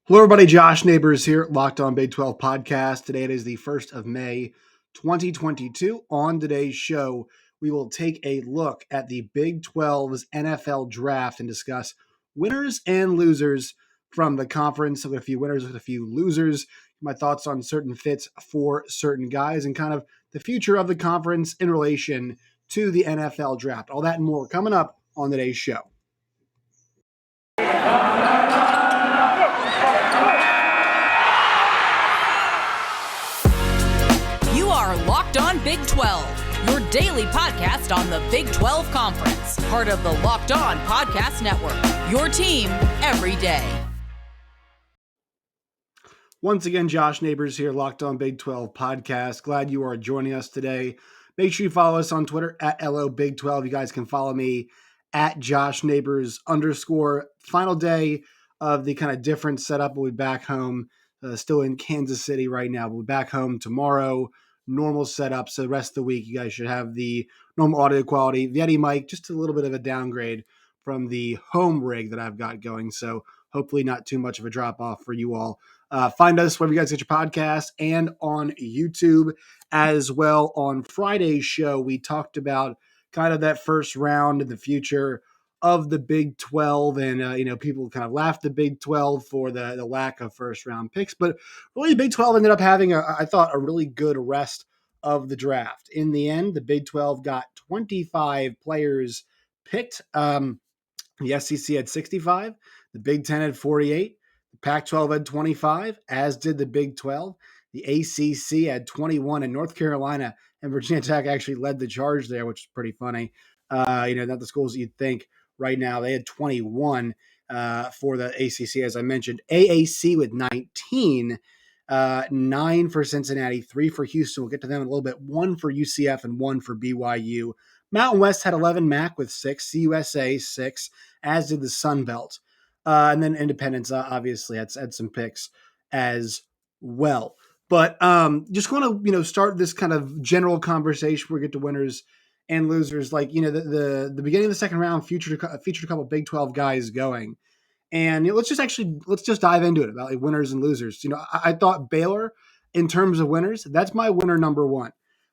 Hello, everybody. Josh Neighbors here, Locked On Big 12 podcast. Today it is the 1st of May, 2022. On today's show, we will take a look at the Big 12's NFL draft and discuss winners and losers from the conference. With a few winners, with a few losers, my thoughts on certain fits for certain guys, and kind of the future of the conference in relation to the NFL draft. All that and more coming up on today's show. Locked On Big 12, your daily podcast on the Big 12 Conference, part of the Locked On Podcast Network, your team every day. Once again, Josh Neighbors here, Locked On Big 12 podcast. Glad you are joining us today. Make sure you follow us on Twitter at LOBig12. You guys can follow me at Josh Neighbors _. Final day of the kind of different setup. We'll be back home, still in Kansas City right now. We'll be back home tomorrow. Normal setup. So the rest of the week, you guys should have the normal audio quality. The Yeti mic, just a little bit of a downgrade from the home rig that I've got going. So hopefully not too much of a drop off for you all. Find us wherever you guys get your podcast and on YouTube as well. On Friday's show, we talked about kind of that first round and the future of the Big 12, and people kind of laughed the Big 12 for the lack of first round picks, but really the Big 12 ended up having I thought a really good rest of the draft. In the end, the Big 12 got 25 players picked. The SEC had 65, the Big 10 had 48, the Pac-12 had 25, as did the Big 12. The ACC had 21, and North Carolina and Virginia Tech actually led the charge there, which is pretty funny. Not the schools you'd think. Right now, they had 21 for the ACC, as I mentioned. AAC with 19, 9 for Cincinnati, 3 for Houston. We'll get to them in a little bit. 1 for UCF and 1 for BYU. Mountain West had 11, MAC with 6, CUSA 6, as did the Sun Belt. And then Independence obviously had some picks as well. But just want to start this kind of general conversation where we get to winners and losers. Like the beginning of the second round featured a couple Big 12 guys going, and let's just dive into it about like winners and losers. I thought Baylor, in terms of winners, that's my winner number one.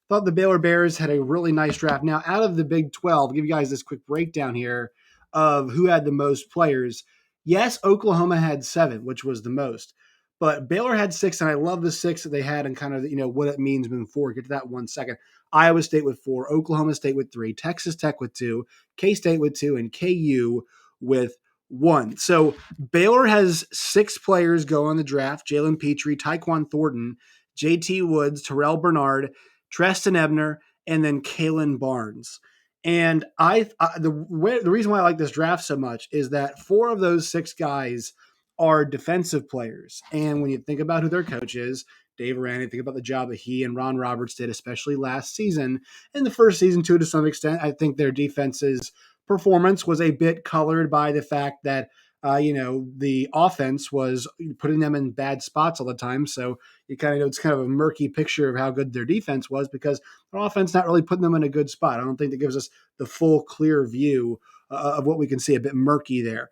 Thought the Baylor Bears had a really nice draft. Now, out of the Big 12, I'll give you guys this quick breakdown here of who had the most players. Yes, Oklahoma had 7, which was the most. But Baylor had 6, and I love the 6 that they had and kind of, what it means moving forward. Get to that one second. Iowa State with 4, Oklahoma State with 3, Texas Tech with 2, K-State with 2, and KU with 1. So Baylor has 6 players go on the draft: Jalen Petrie, Tyquan Thornton, JT Woods, Terrell Bernard, Treston Ebner, and then Kalen Barnes. And the reason why I like this draft so much is that 4 of those 6 guys are defensive players. And when you think about who their coach is, Dave Aranda, think about the job that he and Ron Roberts did, especially last season, and the first season too, to some extent. I think their defense's performance was a bit colored by the fact that the offense was putting them in bad spots all the time. So you kind of it's kind of a murky picture of how good their defense was because their offense not really putting them in a good spot. I don't think that gives us the full clear view of what we can see. A bit murky there.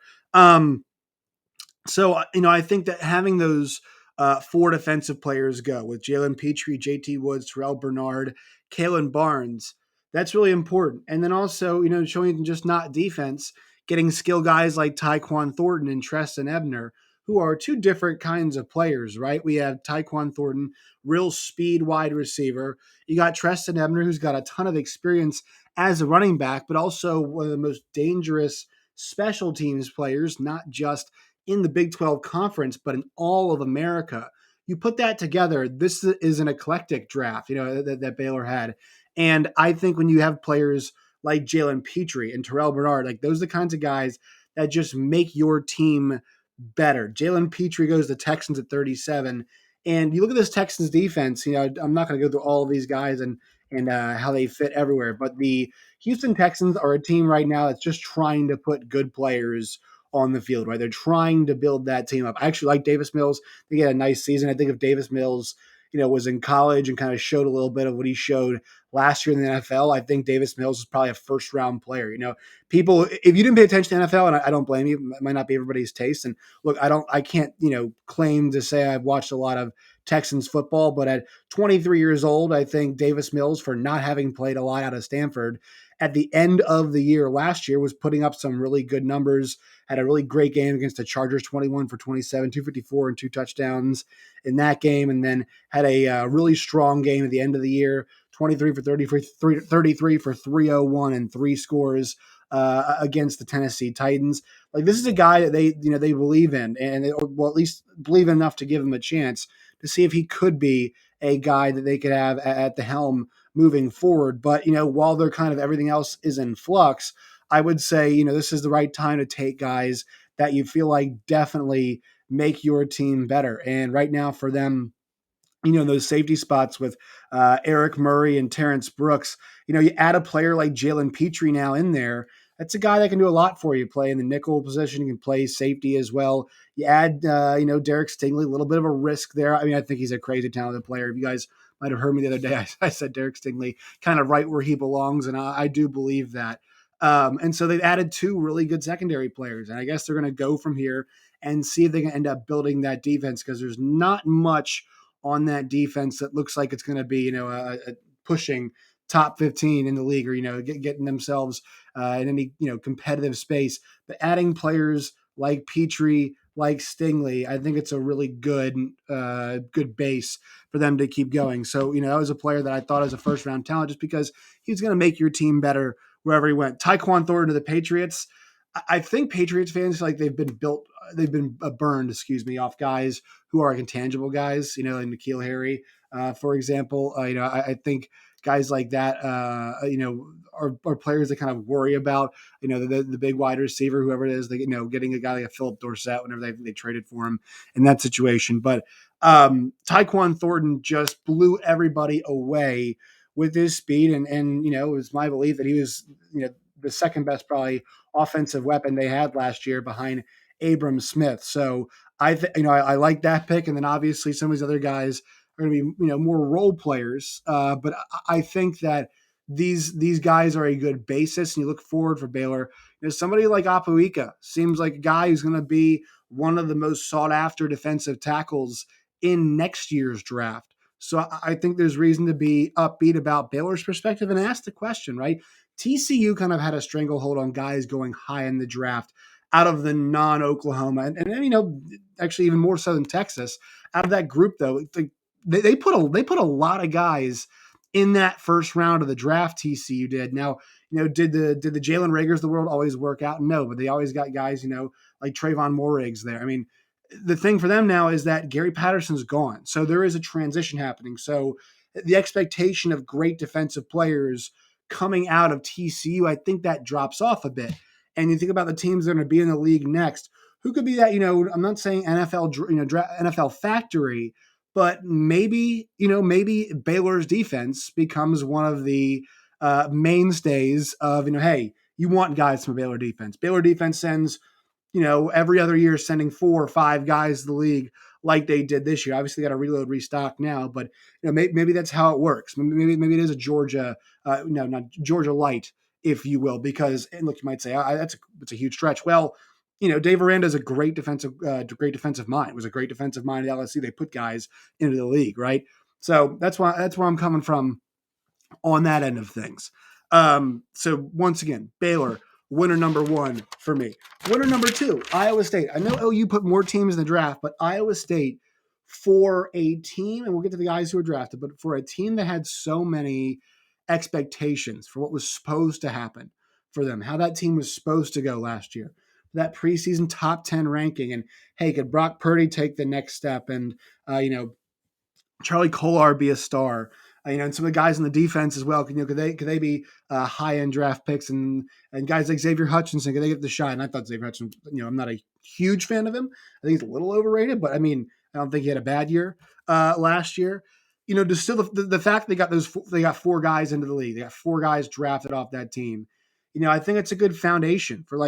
So I think that having those 4 defensive players go with Jalen Petrie, JT Woods, Terrell Bernard, Kalen Barnes, that's really important. And then also, showing just not defense, getting skill guys like Tyquan Thornton and Treston Ebner, who are 2 different kinds of players, right? We have Tyquan Thornton, real speed wide receiver. You got Treston Ebner, who's got a ton of experience as a running back, but also one of the most dangerous special teams players, not just in the Big 12 conference, but in all of America. You put that together, this is an eclectic draft, that Baylor had. And I think when you have players like Jalen Petrie and Terrell Bernard, like those are the kinds of guys that just make your team better. Jalen Petrie goes to Texans at 37. And you look at this Texans defense, I'm not going to go through all of these guys and how they fit everywhere, but the Houston Texans are a team right now that's just trying to put good players on the field, right? They're trying to build that team up. I actually like Davis Mills. They get a nice season. I think if Davis Mills was in college and kind of showed a little bit of what he showed last year in the NFL. I think Davis Mills is probably a first round player. People, if you didn't pay attention to NFL, and I don't blame you, it might not be everybody's taste. And look, I can't, claim to say I've watched a lot of Texans football, but at 23 years old, I think Davis Mills, for not having played a lot out of Stanford, at the end of the year last year was putting up some really good numbers, had a really great game against the Chargers, 21 for 27, 254 and 2 touchdowns in that game, and then had a really strong game at the end of the year, 23 for 33 for 301 and 3 scores against the Tennessee Titans. Like, this is a guy that they believe in, and they, well, at least believe enough to give him a chance to see if he could be a guy that they could have at the helm moving forward. But, while they're kind of everything else is in flux, I would say, this is the right time to take guys that you feel like definitely make your team better. And right now for them, those safety spots with Eric Murray and Terrence Brooks, you add a player like Jalen Petrie now in there. That's a guy that can do a lot for you. Play in the nickel position, you can play safety as well. You add, Derek Stingley, a little bit of a risk there. I mean, I think he's a crazy talented player. If you guys might have heard me the other day, I said Derek Stingley kind of right where he belongs, and I do believe that. And so they've added 2 really good secondary players, and I guess they're going to go from here and see if they can end up building that defense, because there's not much on that defense that looks like it's going to be, a pushing top 15 in the league, or, getting themselves in any, competitive space. But adding players like Petrie, like Stingley, I think it's a really good base for them to keep going. So, that was a player that I thought was a first round talent just because he's going to make your team better wherever he went. Tyquan Thornton to the Patriots. I think Patriots fans like they've been burned, off guys who are like intangible guys, like N'Keal Harry, for example. I think guys like that, are players that kind of worry about, the big wide receiver, whoever it is, getting a guy like a Philip Dorsett whenever they traded for him in that situation. But Tyquan Thornton just blew everybody away with his speed. And it was my belief that he was, the second best probably offensive weapon they had last year behind Abram Smith. So I like that pick. And then obviously some of these other guys are going to be, more role players. But I think that these guys are a good basis, and you look forward for Baylor. Somebody like Apuika seems like a guy who's going to be one of the most sought after defensive tackles in next year's draft. So I think there's reason to be upbeat about Baylor's perspective and ask the question, right? TCU kind of had a stranglehold on guys going high in the draft out of the non-Oklahoma and actually even more so than Texas. Out of that group, though, they put a lot of guys in that first round of the draft. TCU did. Now, did the Jalen Ragers of the world always work out? No, but they always got guys, like Trayvon Morrigs there. I mean, the thing for them now is that Gary Patterson's gone, so there is a transition happening. So the expectation of great defensive players coming out of TCU, I think that drops off a bit. And you think about the teams that are going to be in the league next, who could be that? I'm not saying NFL, NFL factory, but maybe Baylor's defense becomes one of the mainstays of, hey, you want guys from Baylor defense. Baylor defense sends, every other year sending 4 or 5 guys to the league like they did this year. Obviously, got to reload, restock now, but maybe that's how it works. Maybe it is a Georgia, not Georgia light, if you will, because and look, you might say that's a huge stretch. Well, Dave Aranda is a great defensive mind. It was a great defensive mind at LSU. They put guys into the league, right? So that's where I'm coming from on that end of things. So once again, Baylor, winner number 1 for me. Winner number 2, Iowa State. I know OU put more teams in the draft, but Iowa State, for a team, and we'll get to the guys who were drafted, but for a team that had so many expectations for what was supposed to happen for them, how that team was supposed to go last year, that preseason top 10 ranking, and hey, could Brock Purdy take the next step, and Charlie Kohler be a star? And some of the guys in the defense as well. Could they be high end draft picks, and guys like Xavier Hutchinson, could they get the shot? And I thought Xavier Hutchinson, I'm not a huge fan of him. I think he's a little overrated, but I don't think he had a bad year last year. Just still the fact they got 4 guys into the league, they got 4 guys drafted off that team. I think it's a good foundation for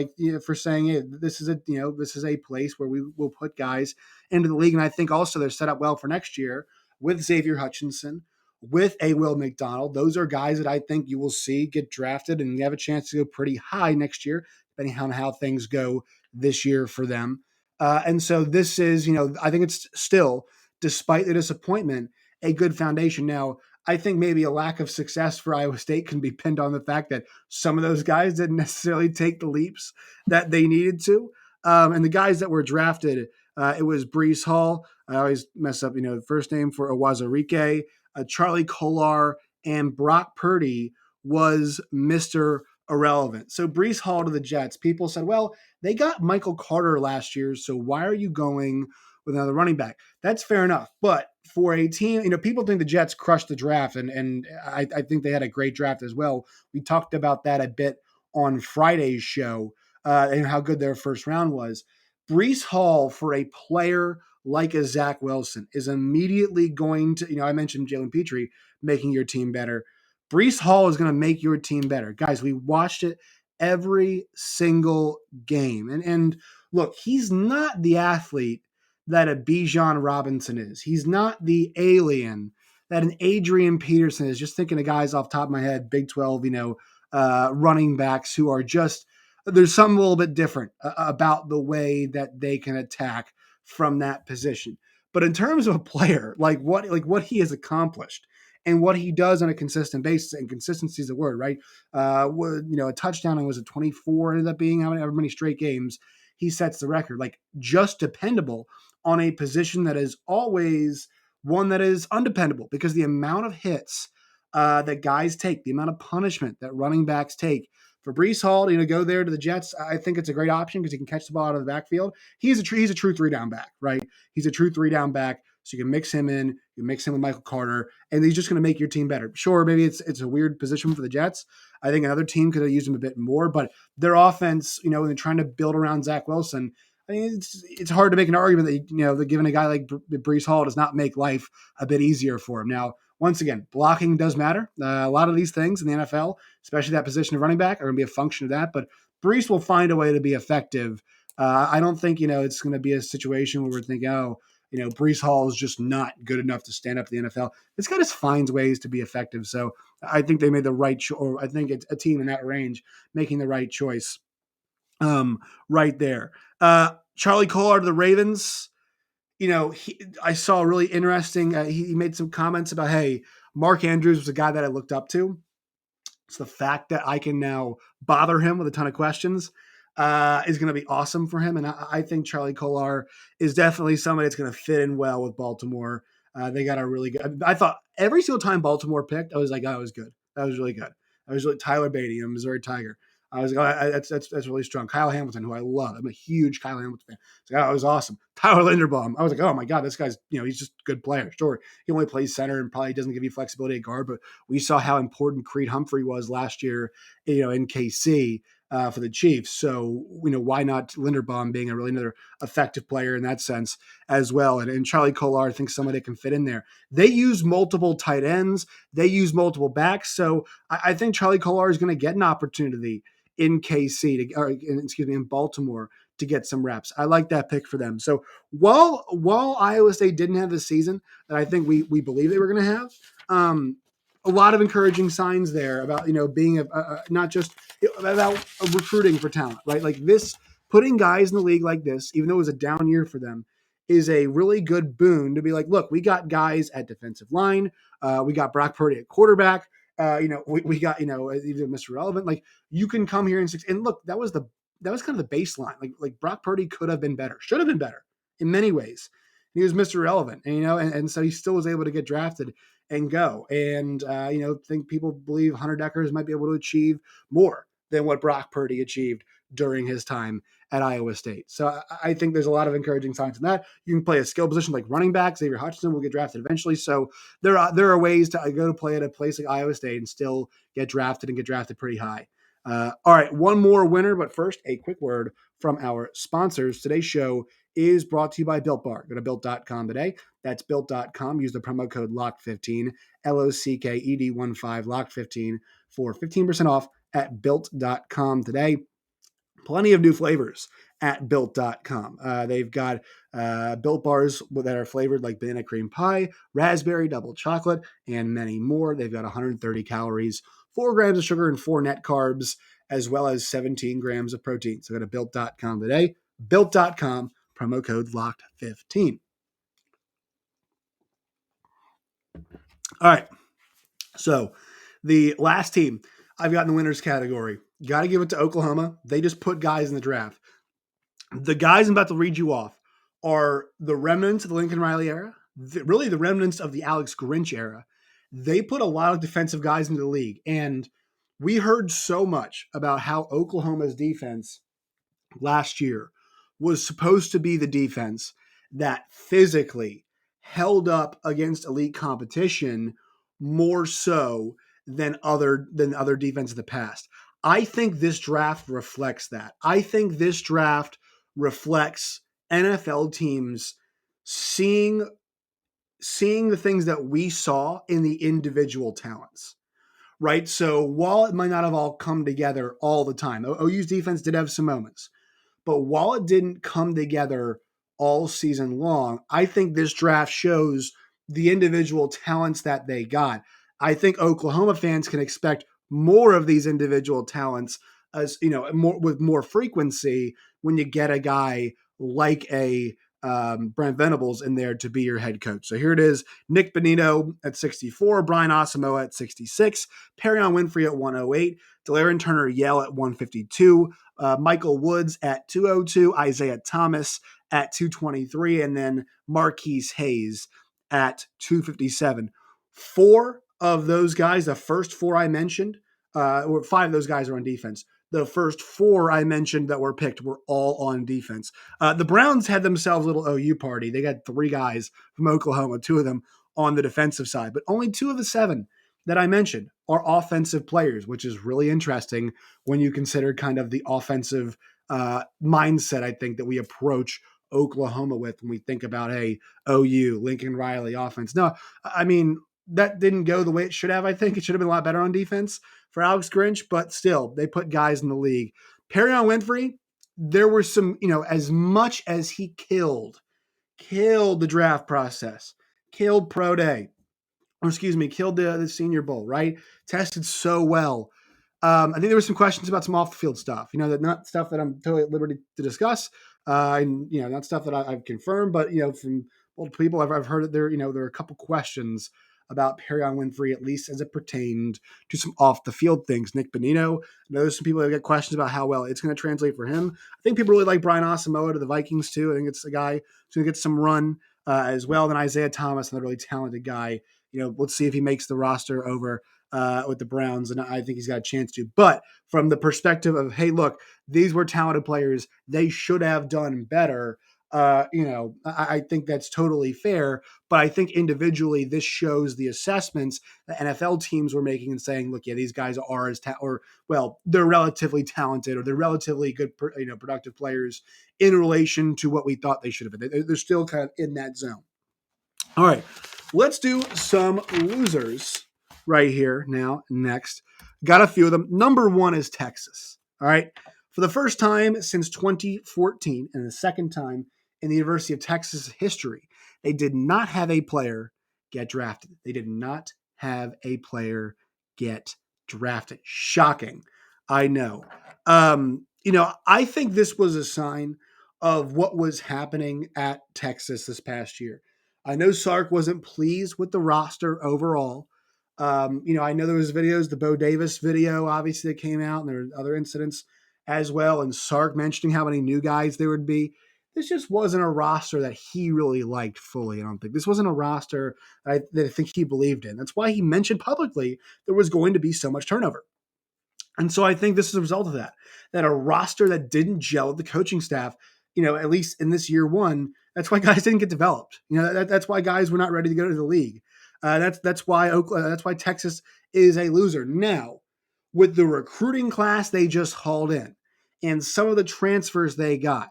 for saying, hey, this is a place where we will put guys into the league, and I think also they're set up well for next year. with Xavier Hutchinson, with a Will McDonald. Those are guys that I think you will see get drafted and have a chance to go pretty high next year, depending on how things go this year for them. And so this is, I think it's still, despite the disappointment, a good foundation. Now, I think maybe a lack of success for Iowa State can be pinned on the fact that some of those guys didn't necessarily take the leaps that they needed to. And the guys that were drafted, it was Brees Hall. I always mess up, the first name for Awazarike, Charlie Kohler, and Brock Purdy was Mr. Irrelevant. So Brees Hall to the Jets. People said, well, they got Michael Carter last year, so why are you going with another running back? That's fair enough. But for a team, people think the Jets crushed the draft, and I think they had a great draft as well. We talked about that a bit on Friday's show and how good their first round was. Brees Hall, for a player like a Zach Wilson, is immediately going to, I mentioned Jalen Petrie making your team better. Brees Hall is going to make your team better. Guys, we watched it every single game. And look, he's not the athlete that a Bijan Robinson is. He's not the alien that an Adrian Peterson is. Just thinking of guys off the top of my head, Big 12, running backs who are just, there's something a little bit different about the way that they can attack from that position. But in terms of a player, like what he has accomplished and what he does on a consistent basis, and consistency is a word, right? A touchdown, and was it 24 ended up being however many straight games he sets the record. Like, just dependable on a position that is always one that is undependable, because the amount of hits that guys take, the amount of punishment that running backs take. For Brees Hall to go there to the Jets, I think it's a great option because he can catch the ball out of the backfield. He's a true 3-down back, right? He's a true 3-down back, so you can mix him in, you mix him with Michael Carter, and he's just going to make your team better. Sure, maybe it's a weird position for the Jets. I think another team could have used him a bit more, but their offense, when they're trying to build around Zach Wilson, I mean, it's hard to make an argument that that giving a guy like Brees Hall does not make life a bit easier for him. Now, once again, blocking does matter. A lot of these things in the NFL, especially that position of running back, are going to be a function of that. But Brees will find a way to be effective. I don't think it's going to be a situation where we're thinking, Brees Hall is just not good enough to stand up to the NFL. This guy just finds ways to be effective. So I think they made the right choice, or I think it's a team in that range making the right choice right there. Charlie Kohler to the Ravens. I saw really interesting. He made some comments about, hey, Mark Andrews was a guy that I looked up to. So the fact that I can now bother him with a ton of questions is going to be awesome for him. And I think Charlie Kohler is definitely somebody that's going to fit in well with Baltimore. They got a really good. I thought every single time Baltimore picked, I was like, oh, that was good. That was really good. I was really Tyler Beatty, Missouri Tiger. I was like, oh, that's really strong. Kyle Hamilton, who I love. I'm a huge Kyle Hamilton fan. I was like, oh, it was awesome. Tyler Linderbaum. I was like, oh my God, this guy's, he's just a good player. Sure, he only plays center and probably doesn't give you flexibility at guard, but we saw how important Creed Humphrey was last year, in KC. For the Chiefs. So, why not Linderbaum being a really another effective player in that sense as well? And Charlie Kohler, I think somebody that can fit in there. They use multiple tight ends. They use multiple backs. So I think Charlie Kohler is going to get an opportunity in in Baltimore to get some reps. I like that pick for them. So while Iowa State didn't have the season that I think we believe they were going to have, a lot of encouraging signs there about, being not just about recruiting for talent, right? Like this, putting guys in the league like this, even though it was a down year for them, is a really good boon to be like, look, we got guys at defensive line. We got Brock Purdy at quarterback. We got, even Mr. Relevant. Like, you can come here and look, that was kind of the baseline. Like Brock Purdy could have been better, should have been better in many ways. He was Mr. Relevant, and, and so he still was able to get drafted and go. And, think people believe Hunter Deckers might be able to achieve more than what Brock Purdy achieved during his time at Iowa State. So I think there's a lot of encouraging signs in that. You can play a skill position like running back. Xavier Hutchinson will get drafted eventually. So there are ways to go to play at a place like Iowa State and still get drafted and get drafted pretty high. All right, one more winner, but first, a quick word from our sponsors. Today's show is brought to you by Built Bar. Go to Built.com today. That's Built.com. Use the promo code LOCK15, LOCKED15, LOCK15 for 15% off at Built.com today. Plenty of new flavors at built.com. They've got Built bars that are flavored like banana cream pie, raspberry, double chocolate, and many more. They've got 130 calories, 4 grams of sugar, and 4 net carbs, as well as 17 grams of protein. So go to built.com today. Built.com, promo code LOCKED15. All right. So the last team I've got in the winners category, got to give it to Oklahoma. They just put guys in the draft. The guys I'm about to read you off are the remnants of the Lincoln Riley era, really the remnants of the Alex Grinch era. They put a lot of defensive guys into the league. And we heard so much about how Oklahoma's defense last year was supposed to be the defense that physically held up against elite competition more so than other defenses of the past. I think this draft reflects that. I think this draft reflects NFL teams seeing the things that we saw in the individual talents. Right? So while it might not have all come together all the time, OU's defense did have some moments. But while it didn't come together all season long, I think this draft shows the individual talents that they got. I think Oklahoma fans can expect more of these individual talents, as with more frequency when you get a guy like a Brent Venables in there to be your head coach. So here it is: Nick Bonino at 64, Brian Asamoah at 66, Perion Winfrey at 108, Delarian Turner Yell at 152, Michael Woods at 202, Isaiah Thomas at 223, and then Marquise Hayes at 257. 4 of those guys, the first 4 I mentioned, or 5 of those guys are on defense. The first 4 I mentioned that were picked were all on defense. The Browns had themselves a little OU party. They got 3 guys from Oklahoma, 2 of them on the defensive side, but only 2 of the 7 that I mentioned are offensive players, which is really interesting when you consider kind of the offensive mindset, I think, that we approach Oklahoma with when we think about, hey, OU, Lincoln Riley offense. No, I mean, that didn't go the way it should have. I think it should have been a lot better on defense for Alex Grinch, but still, they put guys in the league. Perion Winfrey, there were some, as much as he killed the draft process, killed pro day, killed the Senior Bowl, right? Tested so well. I think there were some questions about some off the field stuff, that not stuff that I'm totally at liberty to discuss. And not stuff that I've confirmed, but, from multiple people, I've heard that there are a couple questions about Perion Winfrey, at least as it pertained to some off the field things. Nick Bonino, I know there's some people that get questions about how well it's going to translate for him. I think people really like Brian Asamoah to the Vikings too. I think it's a guy who's going to get some run as well. Then Isaiah Thomas, another really talented guy. Let's see if he makes the roster over with the Browns, and I think he's got a chance to. But from the perspective of, hey, look, these were talented players. They should have done better. I think that's totally fair. But I think individually, this shows the assessments that NFL teams were making and saying, look, yeah, these guys are they're relatively talented, or they're relatively good, productive players in relation to what we thought they should have been. They're still kind of in that zone. All right, let's do some losers right here now. Next, got a few of them. Number 1 is Texas. All right, for the first time since 2014 and the second time in the University of Texas history, they did not have a player get drafted. They did not have a player get drafted. Shocking, I know. I think this was a sign of what was happening at Texas this past year. I know Sark wasn't pleased with the roster overall. I know there was videos, the Bo Davis video, obviously, that came out, and there were other incidents as well, and Sark mentioning how many new guys there would be. This just wasn't a roster that he really liked fully, I don't think. This wasn't a roster that I think he believed in. That's why he mentioned publicly there was going to be so much turnover. And so I think this is a result of that a roster that didn't gel with the coaching staff, at least in this year 1, that's why guys didn't get developed. That's why guys were not ready to go to the league. That's why Texas is a loser. Now, with the recruiting class they just hauled in and some of the transfers they got,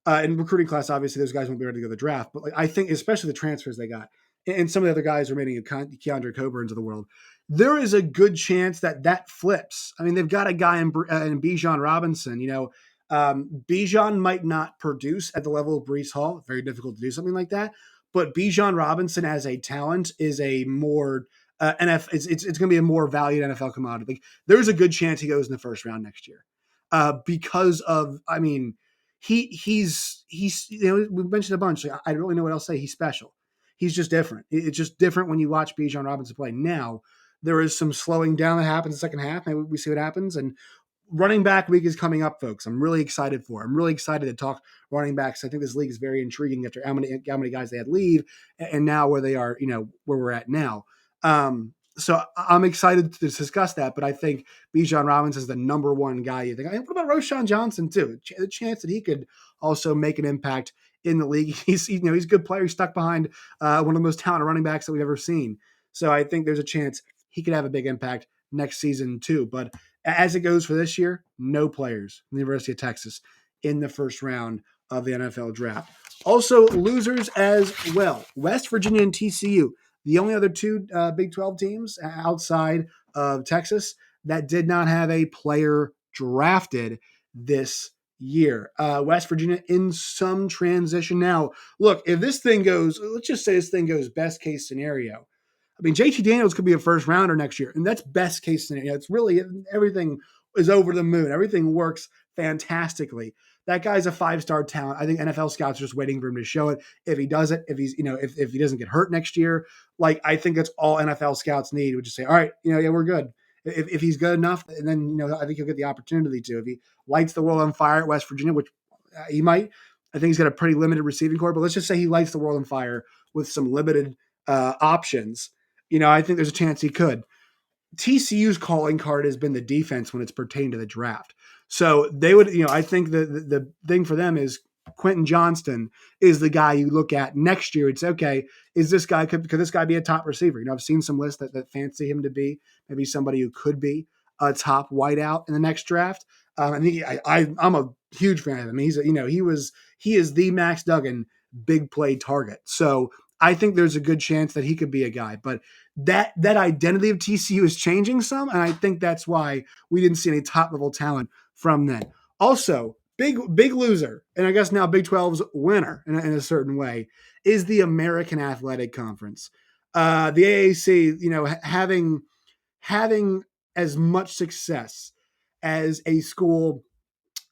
in recruiting class, obviously those guys won't be ready to go to the draft, but I think especially the transfers they got and some of the other guys remaining, Keandre Coburns of the world, there is a good chance that flips. I mean, they've got a guy in Bijan Robinson, Bijan might not produce at the level of Breece Hall. Very difficult to do something like that. But Bijan Robinson as a talent is a more it's going to be a more valued NFL commodity. Like, there's a good chance he goes in the first round next year because of, I mean, he's we mentioned a bunch. Like, I don't really know what else to say. He's special. He's just different. It's just different when you watch Bijan Robinson play. Now there is some slowing down that happens in the second half. Maybe we see what happens. And running back week is coming up, folks. I'm really excited for. I'm really excited to talk running backs. I think this league is very intriguing after how many guys they had leave, and now where they are, where we're at now. So I'm excited to discuss that. But I think Bijan Robinson is the number one guy. You think, what about Roshan Johnson too? The chance that he could also make an impact in the league. He's a good player. He's stuck behind one of the most talented running backs that we've ever seen. So I think there's a chance he could have a big impact next season too. But as it goes for this year, no players from the University of Texas in the first round of the NFL draft. Also, losers as well. West Virginia and TCU, the only other two Big 12 teams outside of Texas that did not have a player drafted this year. West Virginia in some transition. Now, look, if this thing goes, let's just say this thing goes best case scenario. I mean, JT Daniels could be a first rounder next year, and that's best case scenario. It's really, everything is over the moon. Everything works fantastically. That guy's a 5-star talent. I think NFL scouts are just waiting for him to show it. If he does it, if he's, if he doesn't get hurt next year, like, I think that's all NFL scouts need, would just say, all right, yeah, we're good. If he's good enough, and then, I think he'll get the opportunity to. If he lights the world on fire at West Virginia, which he might, I think he's got a pretty limited receiving core, but let's just say he lights the world on fire with some limited options. I think there's a chance he could. TCU's calling card has been the defense when it's pertained to the draft. So they would, I think the thing for them is Quentin Johnston is the guy you look at next year. It's okay. Is this guy, could this guy be a top receiver? I've seen some lists that fancy him to be maybe somebody who could be a top wideout in the next draft. I think I'm a huge fan of him. He's, he is the Max Duggan big play target. So I think there's a good chance that he could be a guy, but that identity of TCU is changing some, and I think that's why we didn't see any top level talent from then. Also, big loser, and I guess now Big 12's winner in a certain way, is the American Athletic Conference. The AAC, having as much success as a school,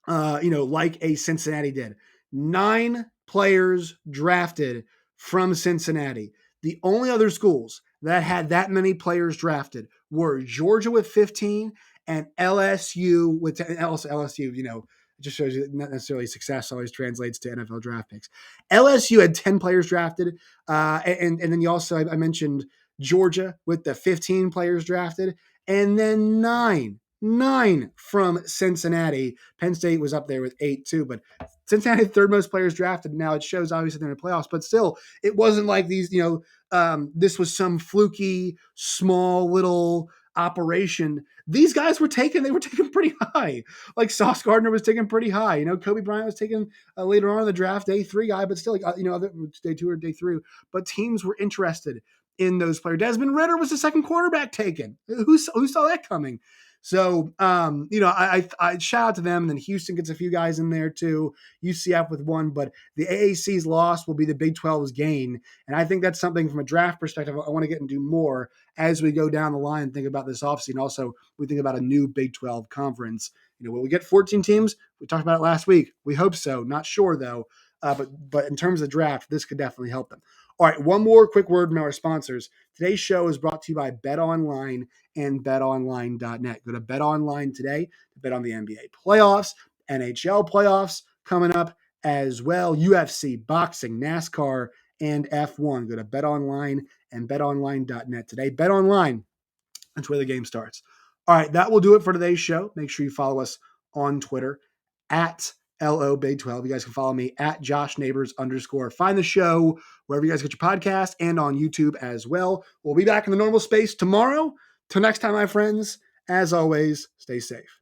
like a Cincinnati did. 9 players drafted from Cincinnati. The only other schools that had that many players drafted were Georgia with 15 and LSU with 10. LSU, it just shows you that not necessarily success always translates to NFL draft picks. LSU had 10 players drafted. And then you also, I mentioned Georgia with the 15 players drafted, and then 9 from Cincinnati. Penn State was up there with 8 too, but Cincinnati had third most players drafted. Now it shows obviously they're in the playoffs, but still, it wasn't like these, this was some fluky, small little operation. These guys were taken pretty high. Like Sauce Gardner was taken pretty high. Kobe Bryant was taken later on in the draft, day 3 guy, but still, day 2 or day 3. But teams were interested in those players. Desmond Ritter was the second quarterback taken. Who saw that coming? So, I shout out to them. And then Houston gets a few guys in there too. UCF with 1, but the AAC's loss will be the Big 12's gain. And I think that's something from a draft perspective I want to get into more as we go down the line and think about this offseason. Also, we think about a new Big 12 conference. Will we get 14 teams? We talked about it last week. We hope so. Not sure though. But in terms of the draft, this could definitely help them. All right, one more quick word from our sponsors. Today's show is brought to you by BetOnline and BetOnline.net. Go to BetOnline today to bet on the NBA playoffs, NHL playoffs coming up as well, UFC, boxing, NASCAR, and F1. Go to BetOnline and BetOnline.net today. BetOnline, that's where the game starts. All right, that will do it for today's show. Make sure you follow us on Twitter at LO Big 12. You guys can follow me at Josh Neighbors _. Find the show wherever you guys get your podcast and on YouTube as well. We'll be back in the normal space tomorrow. Till next time, my friends, as always, stay safe.